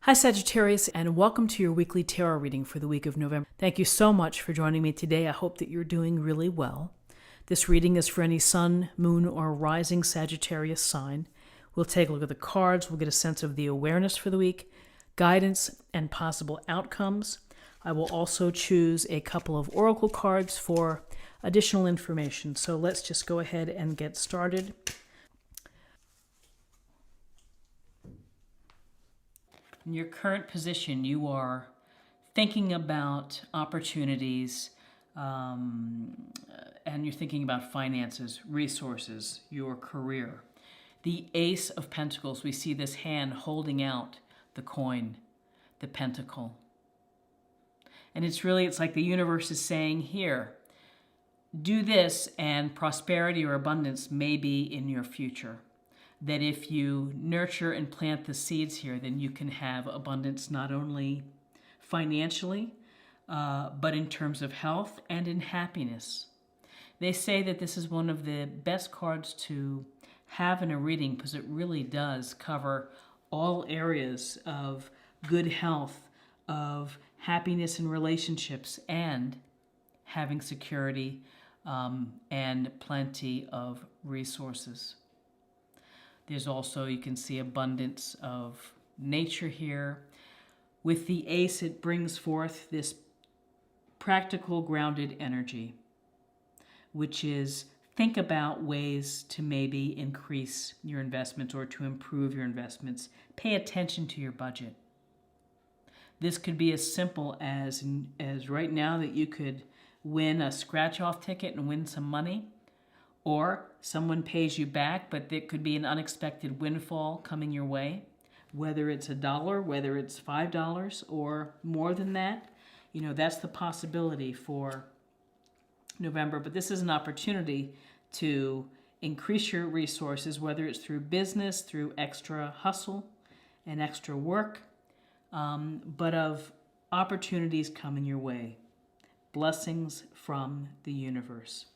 Hi Sagittarius, and welcome to your weekly tarot reading for the week of November. Thank you so much for joining me today. I hope that you're doing really well. This reading is for any sun, moon, or rising Sagittarius sign. We'll take a look at the cards, we'll get a sense of the awareness for the week, guidance, and possible outcomes. I will also choose a couple of oracle cards for additional information. So let's just go ahead and get started. In your current position, you are thinking about opportunities, and you're thinking about finances, resources, your career. The Ace of Pentacles, we see this hand holding out the coin, the pentacle. And it's like the universe is saying here, do this and prosperity or abundance may be in your future. That if you nurture and plant the seeds here, then you can have abundance not only financially, but in terms of health and in happiness. They say that this is one of the best cards to have in a reading because it really does cover all areas of good health, of happiness in relationships, and having security and plenty of resources. There's also, you can see abundance of nature here. With the ace, it brings forth this practical, grounded energy, which is think about ways to maybe increase your investments or to improve your investments. Pay attention to your budget. This could be as simple as right now that you could win a scratch-off ticket and win some money. Or someone pays you back, but there could be an unexpected windfall coming your way, whether it's $1, whether it's $5, or more than that. You know, that's the possibility for November. But this is an opportunity to increase your resources, whether it's through business, through extra hustle and extra work, but of opportunities coming your way. Blessings from the universe.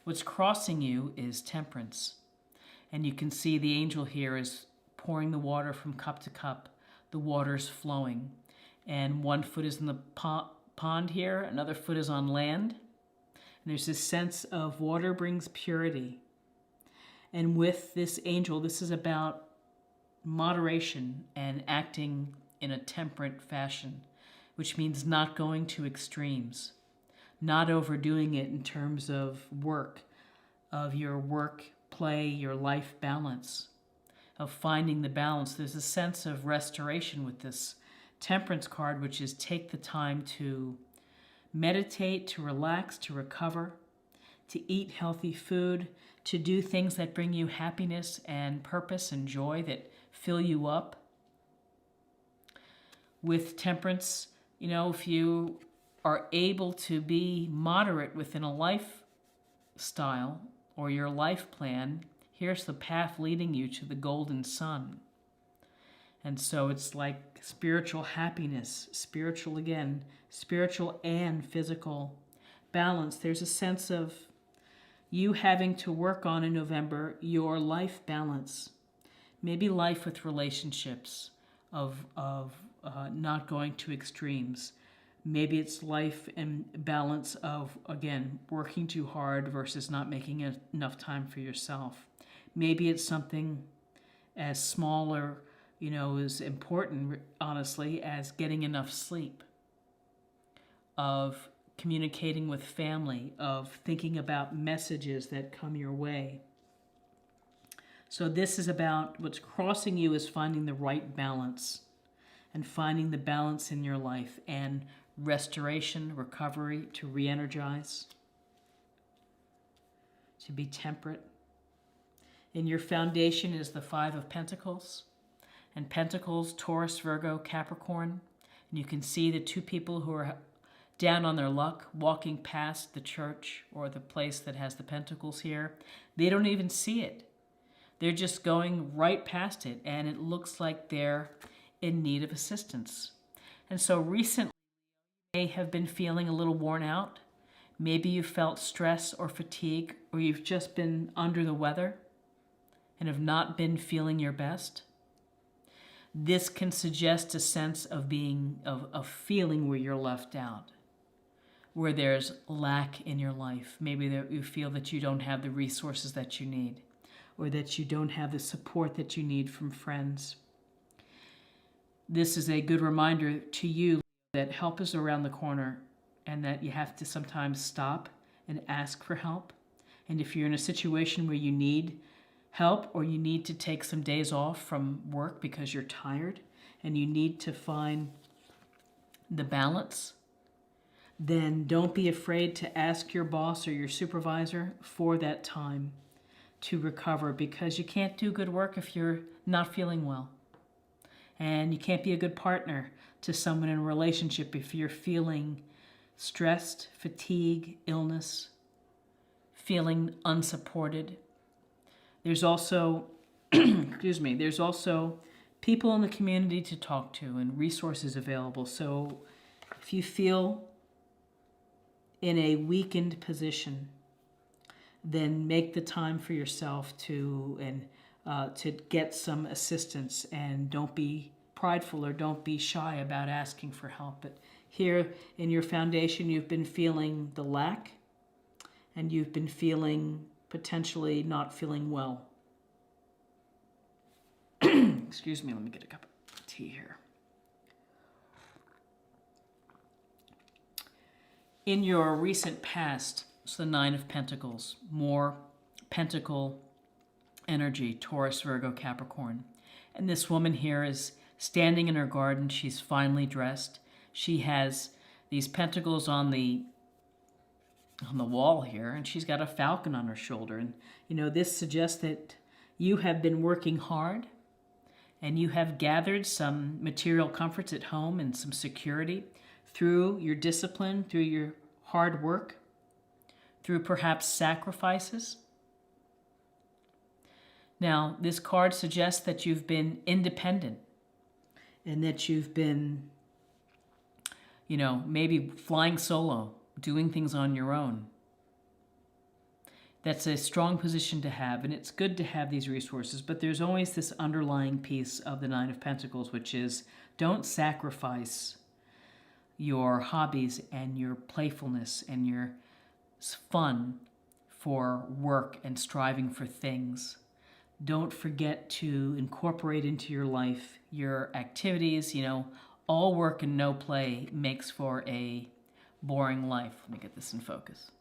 What's crossing you is temperance. And you can see the angel here is pouring the water from cup to cup. The water's flowing. And one foot is in the pond here, another foot is on land. And there's this sense of water brings purity. And with this angel, this is about moderation and acting in a temperate fashion, which means not going to extremes. Not overdoing it in terms of work, of your work, play, your life balance, of finding the balance. There's a sense of restoration with this temperance card, which is take the time to meditate, to relax, to recover, to eat healthy food, to do things that bring you happiness and purpose and joy, that fill you up. With temperance, you know, if you are able to be moderate within a lifestyle or your life plan, here's the path leading you to the golden sun. And so it's like spiritual happiness, spiritual and physical balance. There's a sense of you having to work on in November your life balance. Maybe life with relationships, of not going to extremes. Maybe it's life and balance of, again, working too hard versus not making enough time for yourself. Maybe it's something as small or, as important, honestly, as getting enough sleep, of communicating with family, of thinking about messages that come your way. So this is about what's crossing you is finding the right balance and finding the balance in your life and restoration, recovery, to re-energize, to be temperate. In your foundation is the Five of Pentacles. And Pentacles, Taurus, Virgo, Capricorn. And you can see the two people who are down on their luck walking past the church or the place that has the Pentacles here. They don't even see it. They're just going right past it, and it looks like they're in need of assistance. And so recently, may have been feeling a little worn out. Maybe you felt stress or fatigue, or you've just been under the weather and have not been feeling your best. This can suggest a sense of feeling where you're left out, where there's lack in your life. Maybe that you feel that you don't have the resources that you need, or that you don't have the support that you need from friends. This is a good reminder to you that help is around the corner, and that you have to sometimes stop and ask for help. And if you're in a situation where you need help, or you need to take some days off from work because you're tired and you need to find the balance, then don't be afraid to ask your boss or your supervisor for that time to recover, because you can't do good work if you're not feeling well. And you can't be a good partner to someone in a relationship if you're feeling stressed, fatigue, illness, feeling unsupported. There's also, there's also people in the community to talk to and resources available. So if you feel in a weakened position, then make the time for yourself to get some assistance, and don't be prideful or don't be shy about asking for help. But here in your foundation, you've been feeling the lack, and you've been feeling potentially not feeling well. Excuse me, let me get a cup of tea here. In your recent past, it's the Nine of Pentacles, more pentacle energy, Taurus, Virgo, Capricorn. And this woman here is standing in her garden. She's finely dressed. She has these pentacles on the wall here, and she's got a falcon on her shoulder. And, this suggests that you have been working hard, and you have gathered some material comforts at home and some security through your discipline, through your hard work, through perhaps sacrifices. Now, this card suggests that you've been independent, and that you've been, maybe flying solo, doing things on your own. That's a strong position to have, and it's good to have these resources, but there's always this underlying piece of the Nine of Pentacles, which is don't sacrifice your hobbies and your playfulness and your fun for work and striving for things. Don't forget to incorporate into your life your activities. All work and no play makes for a boring life. Let me get this in focus.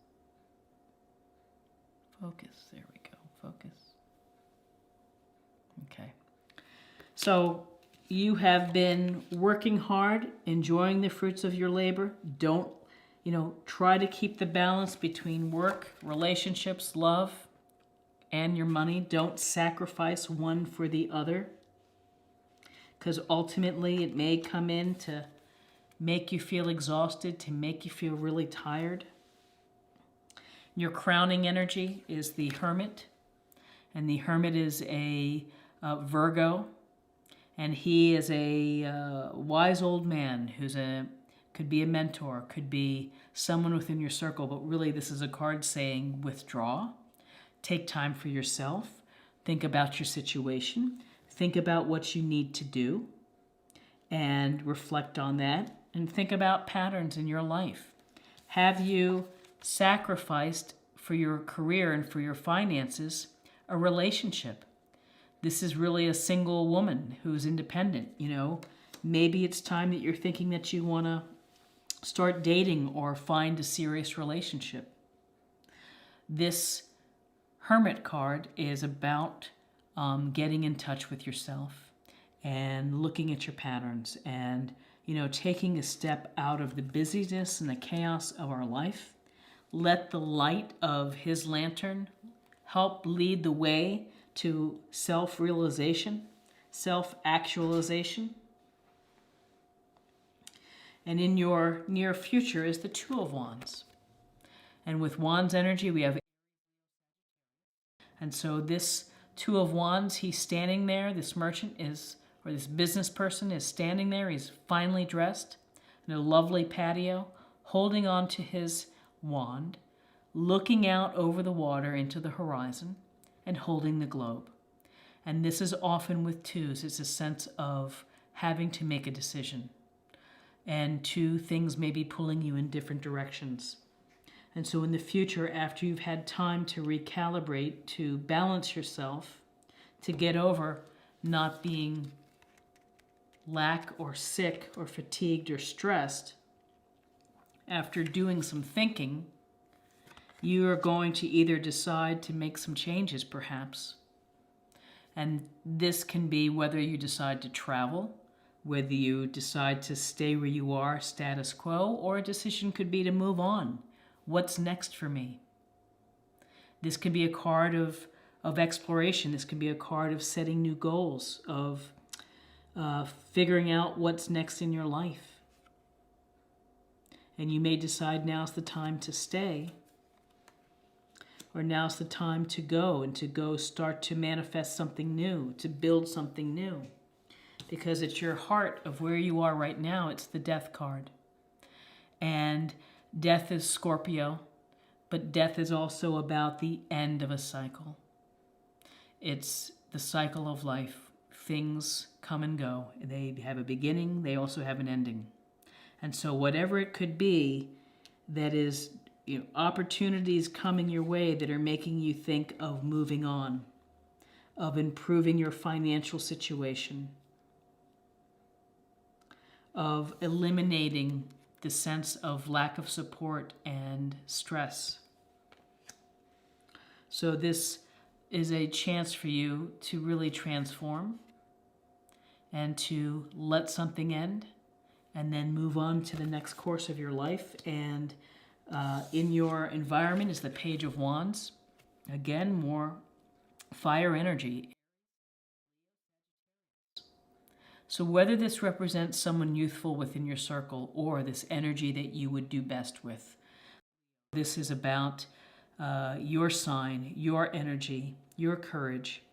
Focus, there we go, focus. Okay. So you have been working hard, enjoying the fruits of your labor. Don't, try to keep the balance between work, relationships, love, and your money. Don't sacrifice one for the other, because ultimately it may come in to make you feel exhausted, to make you feel really tired. Your crowning energy is the Hermit, and the Hermit is a Virgo, and he is a wise old man who's could be a mentor, could be someone within your circle, but really this is a card saying withdraw, take time for yourself, think about your situation, think about what you need to do, and reflect on that, and think about patterns in your life. Have you sacrificed for your career and for your finances a relationship? This is really a single woman who's independent. Maybe it's time that you're thinking that you want to start dating or find a serious relationship. This Hermit card is about getting in touch with yourself and looking at your patterns and, taking a step out of the busyness and the chaos of our life. Let the light of his lantern help lead the way to self-realization, self-actualization. And in your near future is the Two of Wands. And with Wands energy, we have... And so this Two of Wands, he's standing there, this merchant is, or this business person is standing there, he's finely dressed in a lovely patio, holding on to his wand, looking out over the water into the horizon, and holding the globe. And this is often with twos. It's a sense of having to make a decision. And 2, things may be pulling you in different directions. And so in the future, after you've had time to recalibrate, to balance yourself, to get over not being lack or sick or fatigued or stressed, after doing some thinking, you are going to either decide to make some changes, perhaps. And this can be whether you decide to travel, whether you decide to stay where you are, status quo, or a decision could be to move on. What's next for me? This could be a card of exploration. This could be a card of setting new goals, of figuring out what's next in your life. And you may decide now's the time to stay, or now's the time to go, and to go start to manifest something new, to build something new. Because it's your heart of where you are right now. It's the Death card. And Death is Scorpio, but death is also about the end of a cycle. It's the cycle of life. Things come and go. They have a beginning, they also have an ending. And so whatever it could be that is, opportunities coming your way that are making you think of moving on, of improving your financial situation, of eliminating the sense of lack of support and stress. So this is a chance for you to really transform and to let something end and then move on to the next course of your life. And in your environment is the Page of Wands. Again, more fire energy. So whether this represents someone youthful within your circle or this energy that you would do best with, this is about your sign, your energy, your courage.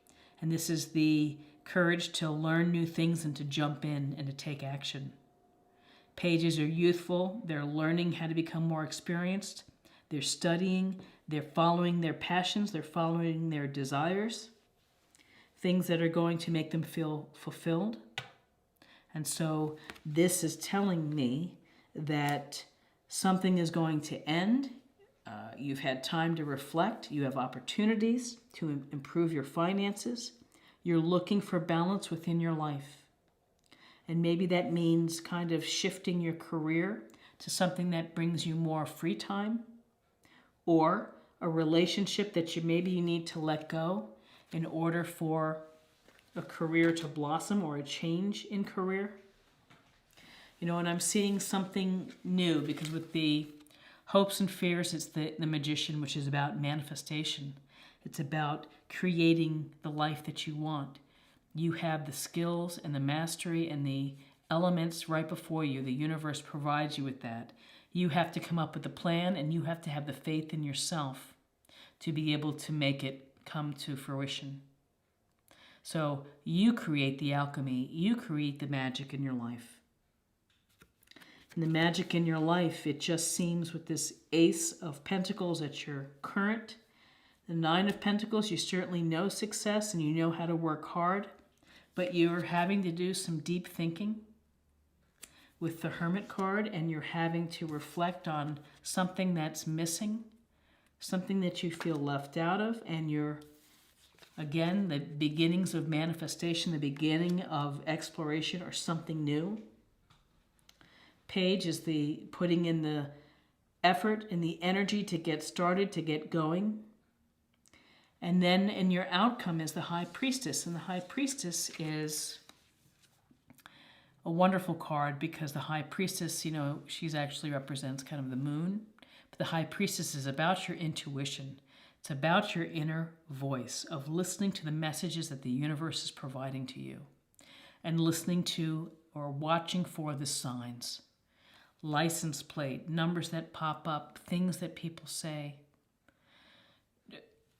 And this is the courage to learn new things and to jump in and to take action. Pages are youthful. They're learning how to become more experienced. They're studying. They're following their passions. They're following their desires. Things that are going to make them feel fulfilled. And so this is telling me that something is going to end. You've had time to reflect. You have opportunities to improve your finances. You're looking for balance within your life. And maybe that means kind of shifting your career to something that brings you more free time, or a relationship that you need to let go in order for a career to blossom, or a change in career. And I'm seeing something new, because with the hopes and fears, it's the Magician, which is about manifestation. It's about creating the life that you want. You have the skills and the mastery and the elements right before you. The universe provides you with that. You have to come up with a plan, and you have to have the faith in yourself to be able to make it come to fruition. So you create the alchemy. You create the magic in your life. And the magic in your life, it just seems with this Ace of Pentacles at your current, the Nine of Pentacles, you certainly know success and you know how to work hard, but you're having to do some deep thinking with the Hermit card, and you're having to reflect on something that's missing, something that you feel left out of, and you're, again, the beginnings of manifestation, the beginning of exploration or something new. Page is the putting in the effort and the energy to get started, to get going. And then in your outcome is the High Priestess. And the High Priestess is a wonderful card, because the High Priestess, she's actually represents kind of the moon. But the High Priestess is about your intuition. It's about your inner voice of listening to the messages that the universe is providing to you, and listening to or watching for the signs. License plate, numbers that pop up, things that people say.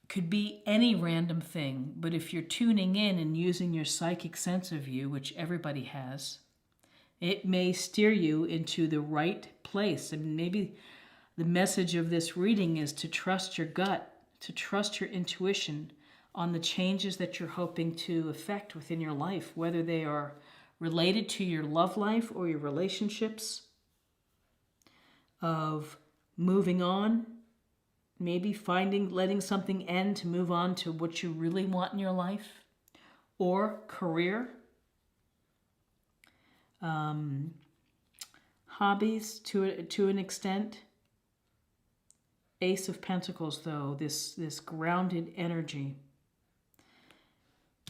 Could be any random thing, but if you're tuning in and using your psychic sense of you, which everybody has, it may steer you into the right place. And maybe the message of this reading is to trust your gut, to trust your intuition on the changes that you're hoping to effect within your life, whether they are related to your love life or your relationships, of moving on, maybe letting something end to move on to what you really want in your life, or career, hobbies to an extent. Ace of Pentacles, though, this grounded energy.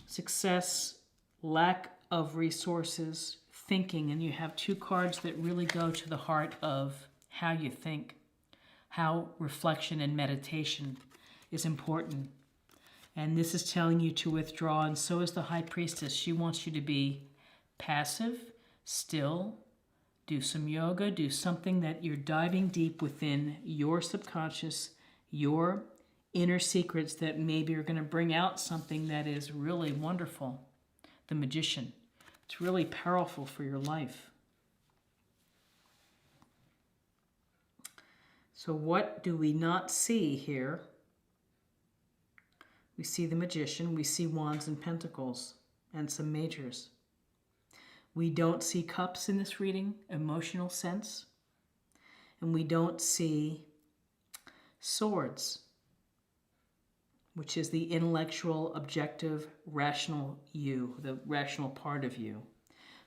Success, lack of resources, thinking, and you have two cards that really go to the heart of how you think, how reflection and meditation is important. And this is telling you to withdraw, and so is the High Priestess. She wants you to be passive, still, do some yoga, do something that you're diving deep within your subconscious, your inner secrets that maybe are going to bring out something that is really wonderful. The Magician. It's really powerful for your life. So what do we not see here? We see the Magician, we see Wands and Pentacles, and some majors. We don't see Cups in this reading, emotional sense. And we don't see Swords, which is the intellectual, objective, rational you, the rational part of you.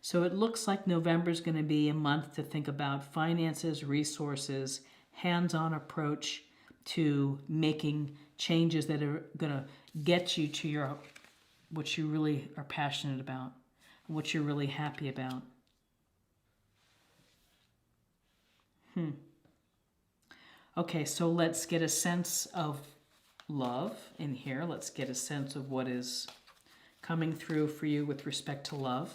So it looks like November is going to be a month to think about finances, resources, hands-on approach to making changes that are going to get you to what you really are passionate about, what you're really happy about. Okay, so let's get a sense of love in here. Let's get a sense of what is coming through for you with respect to love.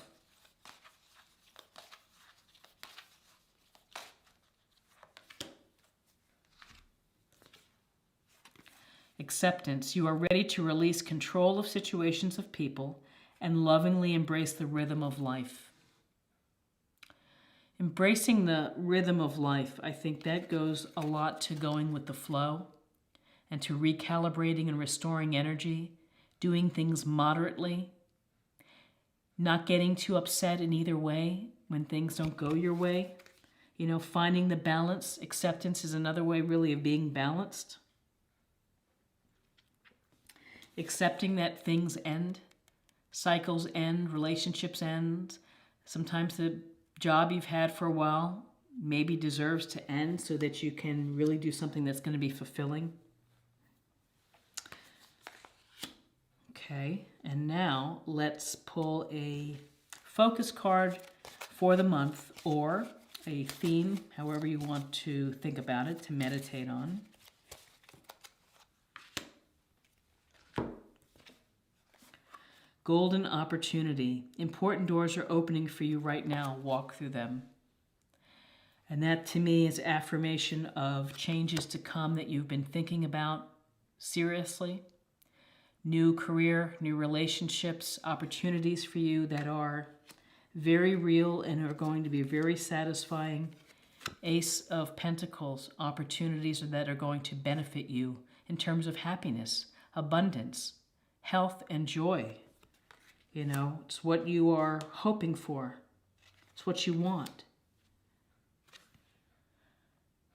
Acceptance. You are ready to release control of situations of people and lovingly embrace the rhythm of life. Embracing the rhythm of life, I think that goes a lot to going with the flow and to recalibrating and restoring energy, doing things moderately, not getting too upset in either way when things don't go your way. You know, finding the balance. Acceptance is another way really of being balanced. Accepting that things end, cycles end, relationships end. Sometimes the job you've had for a while maybe deserves to end so that you can really do something that's going to be fulfilling. Okay, and now let's pull a focus card for the month or a theme, however you want to think about it, to meditate on. Golden opportunity. Important doors are opening for you right now. Walk through them. And that to me is affirmation of changes to come that you've been thinking about seriously. New career, new relationships, opportunities for you that are very real and are going to be very satisfying. Ace of Pentacles. Opportunities that are going to benefit you in terms of happiness, abundance, health, and joy. You know, it's what you are hoping for. It's what you want.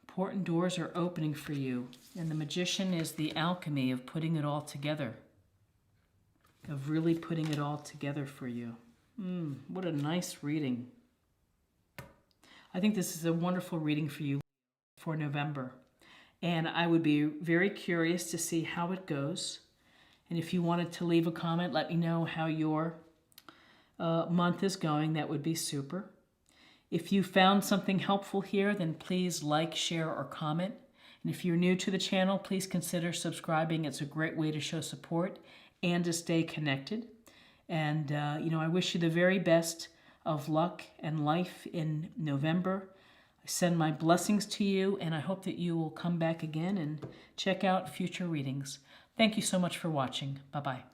Important doors are opening for you. And the Magician is the alchemy of putting it all together. Of really putting it all together for you. What a nice reading. I think this is a wonderful reading for you for November. And I would be very curious to see how it goes. And if you wanted to leave a comment, let me know how your month is going. That would be super. If you found something helpful here, then please like, share, or comment. And if you're new to the channel, please consider subscribing. It's a great way to show support and to stay connected. And, I wish you the very best of luck and life in November. I send my blessings to you, and I hope that you will come back again and check out future readings. Thank you so much for watching. Bye-bye.